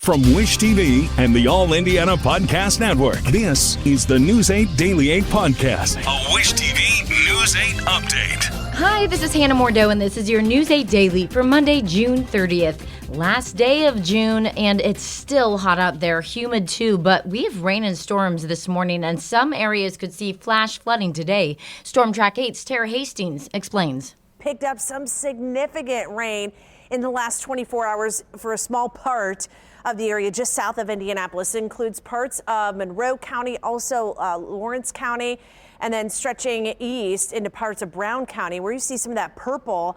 From Wish TV and the All Indiana Podcast Network, this is the News 8 Daily 8 Podcast, a Wish TV News 8 update. Hi, this is Hannah Mordeau, and this is your News 8 Daily for Monday, June 30th. Last day of June, and it's still hot out there, humid too, but we have rain and storms this morning, and some areas could see flash flooding today. Storm Track 8's Tara Hastings explains. Picked up some significant rain in the last 24 hours for a small part of the area just south of Indianapolis. It includes parts of Monroe County, also Lawrence County, and then stretching east into parts of Brown County, where you see some of that purple.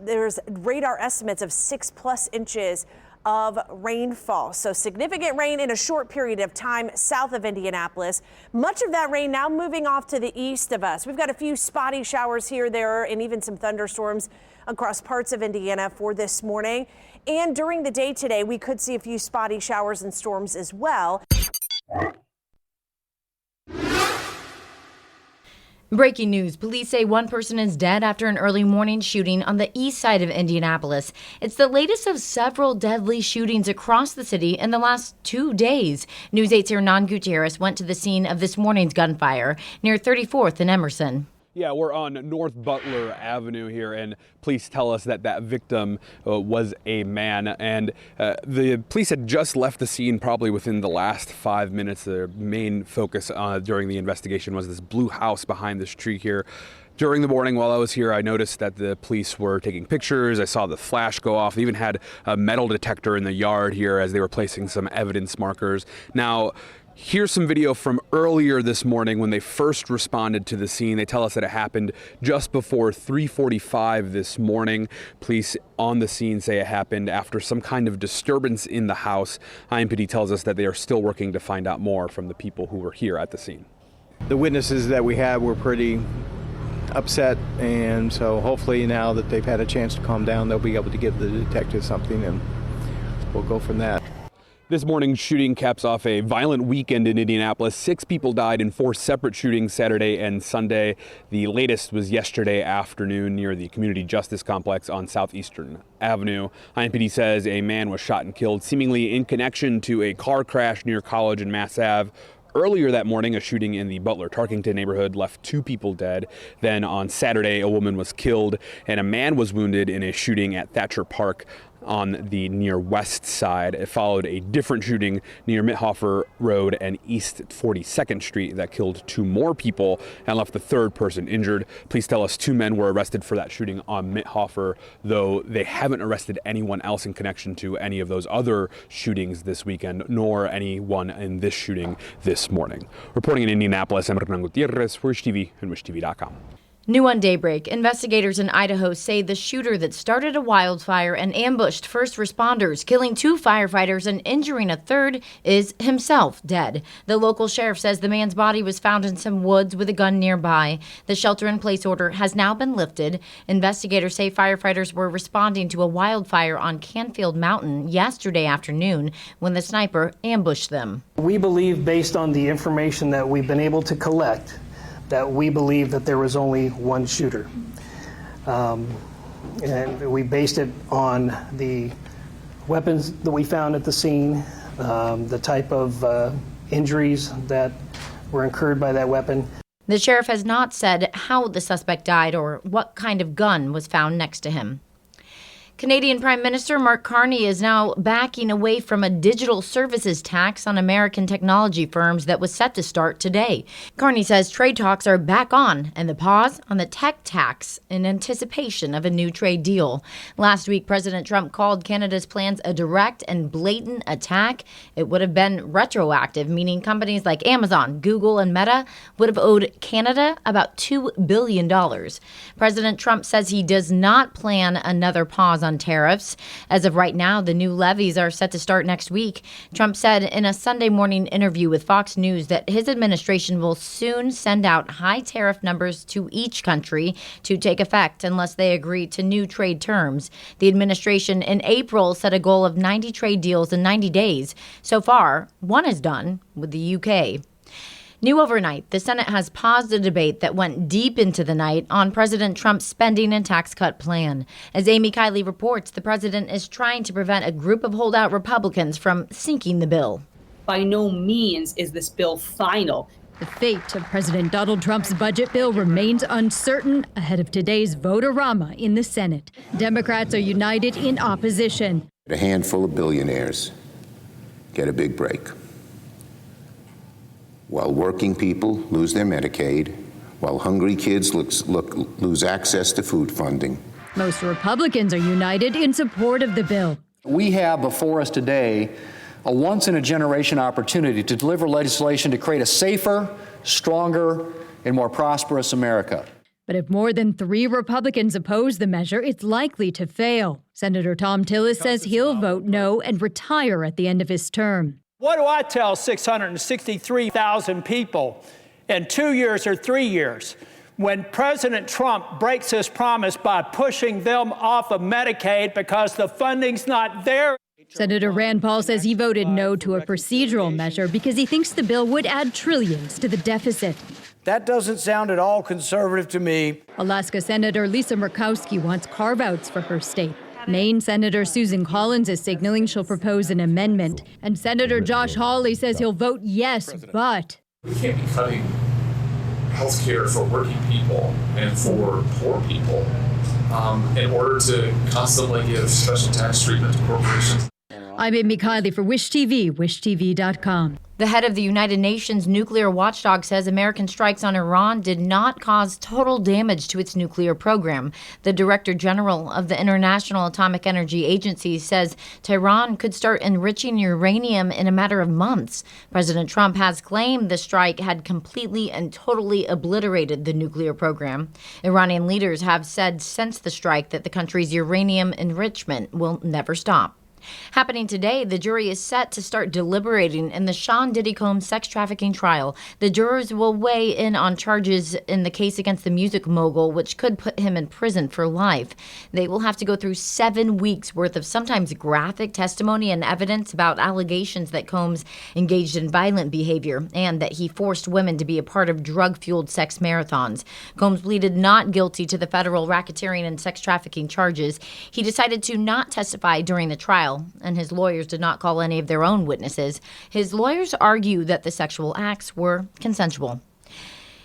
There's radar estimates of 6+ inches of rainfall. So significant rain in a short period of time south of Indianapolis. Much of that rain now moving off to the east of us. We've got a few spotty showers here, there, and even some thunderstorms across parts of Indiana for this morning. And during the day today, we could see a few spotty showers and storms as well. Breaking news. Police say one person is dead after an early morning shooting on the east side of Indianapolis. It's the latest of several deadly shootings across the city in the last 2 days. News 8's Hernan Gutierrez went to the scene of this morning's gunfire near 34th and Emerson. Yeah, we're on North Butler Avenue here, and police tell us that that victim was a man. And the police had just left the scene probably within the last 5 minutes. Their main focus during the investigation was this blue house behind this tree here. During the morning while I was here, I noticed that the police were taking pictures. I saw the flash go off. They even had a metal detector in the yard here as they were placing some evidence markers. Now, here's some video from earlier this morning when they first responded to the scene. They tell us that it happened just before 3:45 this morning. Police on the scene say it happened after some kind of disturbance in the house. IMPD tells us that they are still working to find out more from the people who were here at the scene. The witnesses that we had were pretty upset, and so hopefully now that they've had a chance to calm down, they'll be able to give the detective something, and we'll go from that. This morning's shooting caps off a violent weekend in Indianapolis. 6 people died in 4 separate shootings Saturday and Sunday. The latest was yesterday afternoon near the Community Justice Complex on Southeastern Avenue. IMPD says a man was shot and killed, seemingly in connection to a car crash near College and Mass Ave. Earlier that morning, a shooting in the Butler-Tarkington neighborhood left 2 people dead. Then on Saturday, a woman was killed and a man was wounded in a shooting at Thatcher Park on the near west side. It followed a different shooting near Mithofer Road and East 42nd Street that killed 2 more people and left the 3rd person injured. Police tell us 2 men were arrested for that shooting on Mithofer, though they haven't arrested anyone else in connection to any of those other shootings this weekend, nor anyone in this shooting this morning. Reporting in Indianapolis, I'm Hernan Gutierrez for Wish TV and WishTV.com. New on Daybreak, investigators in Idaho say the shooter that started a wildfire and ambushed first responders, killing 2 firefighters and injuring a 3rd, is himself dead. The local sheriff says the man's body was found in some woods with a gun nearby. The shelter-in-place order has now been lifted. Investigators say firefighters were responding to a wildfire on Canfield Mountain yesterday afternoon when the sniper ambushed them. We believe, based on the information that we've been able to collect, that we believe that there was only one shooter. And we based it on the weapons that we found at the scene, the type of injuries that were incurred by that weapon. The sheriff has not said how the suspect died or what kind of gun was found next to him. Canadian Prime Minister Mark Carney is now backing away from a digital services tax on American technology firms that was set to start today. Carney says trade talks are back on and the pause on the tech tax in anticipation of a new trade deal. Last week, President Trump called Canada's plans a direct and blatant attack. It would have been retroactive, meaning companies like Amazon, Google, and Meta would have owed Canada about $2 billion. President Trump says he does not plan another pause on tariffs. As of right now, the new levies are set to start next week. Trump said in a Sunday morning interview with Fox News that his administration will soon send out high tariff numbers to each country to take effect unless they agree to new trade terms. The administration in April set a goal of 90 trade deals in 90 days. So far, one is done with the UK. New overnight, the Senate has paused a debate that went deep into the night on President Trump's spending and tax cut plan. As E.Coli reports, the president is trying to prevent a group of holdout Republicans from sinking the bill. By no means is this bill final. The fate of President Donald Trump's budget bill remains uncertain ahead of today's vote-a-rama in the Senate. Democrats are united in opposition. A handful of billionaires get a big break, while working people lose their Medicaid, while hungry kids lose access to food funding. Most Republicans are united in support of the bill. We have before us today a once-in-a-generation opportunity to deliver legislation to create a safer, stronger, and more prosperous America. But if more than 3 Republicans oppose the measure, it's likely to fail. Senator Tom Tillis says he'll vote no and retire at the end of his term. What do I tell 663,000 people in 2 years or 3 years when President Trump breaks his promise by pushing them off of Medicaid because the funding's not there? Senator Rand Paul says he voted no to a procedural measure because he thinks the bill would add trillions to the deficit. That doesn't sound at all conservative to me. Alaska Senator Lisa Murkowski wants carve-outs for her state. Maine Senator Susan Collins is signaling she'll propose an amendment. And Senator Josh Hawley says he'll vote yes, but we can't be cutting health care for working people and for poor people in order to constantly give special tax treatment to corporations. I'm E.Coli for Wish TV, wishtv.com. The head of the United Nations nuclear watchdog says American strikes on Iran did not cause total damage to its nuclear program. The Director General of the International Atomic Energy Agency says Tehran could start enriching uranium in a matter of months. President Trump has claimed the strike had completely and totally obliterated the nuclear program. Iranian leaders have said since the strike that the country's uranium enrichment will never stop. Happening today, the jury is set to start deliberating in the Sean Diddy Combs sex trafficking trial. The jurors will weigh in on charges in the case against the music mogul, which could put him in prison for life. They will have to go through 7 weeks worth of sometimes graphic testimony and evidence about allegations that Combs engaged in violent behavior and that he forced women to be a part of drug-fueled sex marathons. Combs pleaded not guilty to the federal racketeering and sex trafficking charges. He decided to not testify during the trial, and his lawyers did not call any of their own witnesses. His lawyers argue that the sexual acts were consensual.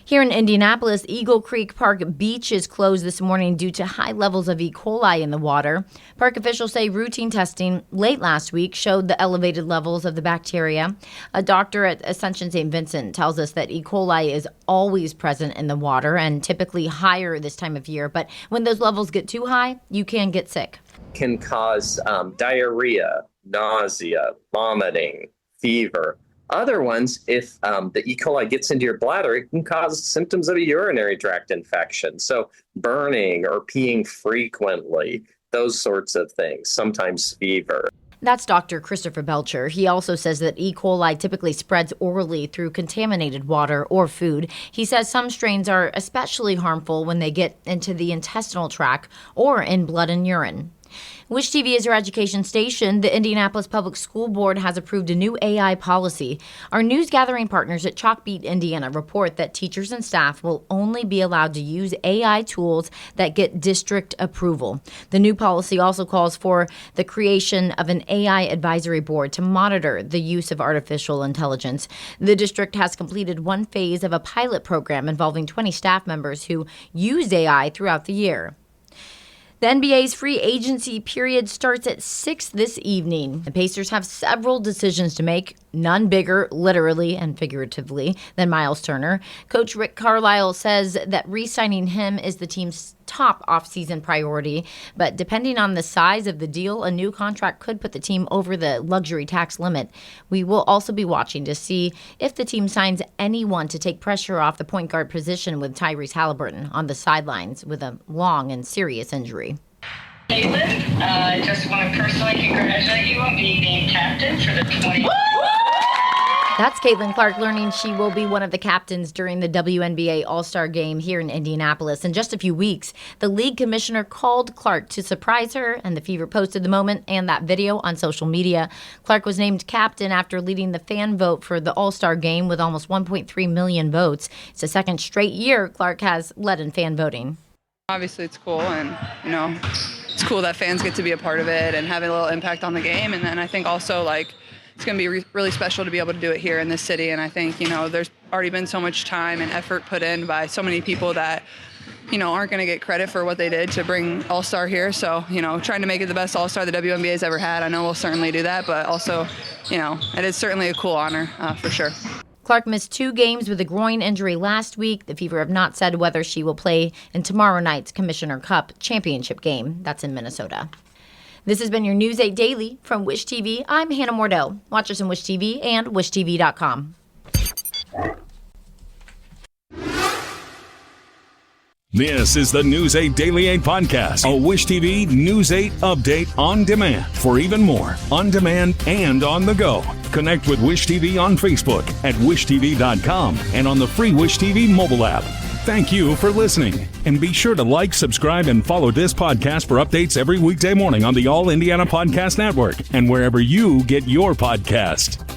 Here in Indianapolis, Eagle Creek Park Beach is closed this morning due to high levels of E.Coli in the water. Park officials say routine testing late last week showed the elevated levels of the bacteria. A doctor at Ascension St. Vincent tells us that E.Coli is always present in the water and typically higher this time of year. But when those levels get too high, you can get sick. Can cause diarrhea, nausea, vomiting, fever. Other ones, if the E. coli gets into your bladder, it can cause symptoms of a urinary tract infection. So burning or peeing frequently, those sorts of things, sometimes fever. That's Dr. Christopher Belcher. He also says that E. coli typically spreads orally through contaminated water or food. He says some strains are especially harmful when they get into the intestinal tract or in blood and urine. Wish TV is your education station. The Indianapolis Public School Board has approved a new AI policy. Our news gathering partners at Chalkbeat, Indiana, report that teachers and staff will only be allowed to use AI tools that get district approval. The new policy also calls for the creation of an AI advisory board to monitor the use of artificial intelligence. The district has completed one phase of a pilot program involving 20 staff members who used AI throughout the year. The NBA's free agency period starts at 6 this evening. The Pacers have several decisions to make, none bigger, literally and figuratively, than Miles Turner. Coach Rick Carlisle says that re-signing him is the team's top offseason priority, but depending on the size of the deal, a new contract could put the team over the luxury tax limit. We will also be watching to see if the team signs anyone to take pressure off the point guard position with Tyrese Halliburton on the sidelines with a long and serious injury. Caitlin, I just want to personally congratulate you on being named captain for the 20. That's Caitlin Clark learning she will be one of the captains during the WNBA All-Star game here in Indianapolis. In just a few weeks, the league commissioner called Clark to surprise her, and the Fever posted the moment and that video on social media. Clark was named captain after leading the fan vote for the All-Star game with almost 1.3 million votes. It's the second straight year Clark has led in fan voting. Obviously, it's cool, and, it's cool that fans get to be a part of it and have a little impact on the game. And then I think also, it's going to be really special to be able to do it here in this city. And I think, there's already been so much time and effort put in by so many people that, aren't going to get credit for what they did to bring All-Star here. So, trying to make it the best All-Star the WNBA has ever had. I know we'll certainly do that, but also, it is certainly a cool honor for sure. Clark missed 2 games with a groin injury last week. The Fever have not said whether she will play in tomorrow night's Commissioner Cup championship game. That's in Minnesota. This has been your News 8 Daily from Wish TV. I'm Hannah Mordell. Watch us on Wish TV and wishtv.com. This is the News 8 Daily 8 podcast, a Wish TV News 8 update on demand. For even more, on demand and on the go, connect with Wish TV on Facebook at wishtv.com and on the free Wish TV mobile app. Thank you for listening, and be sure to like, subscribe, and follow this podcast for updates every weekday morning on the All Indiana Podcast Network and wherever you get your podcast.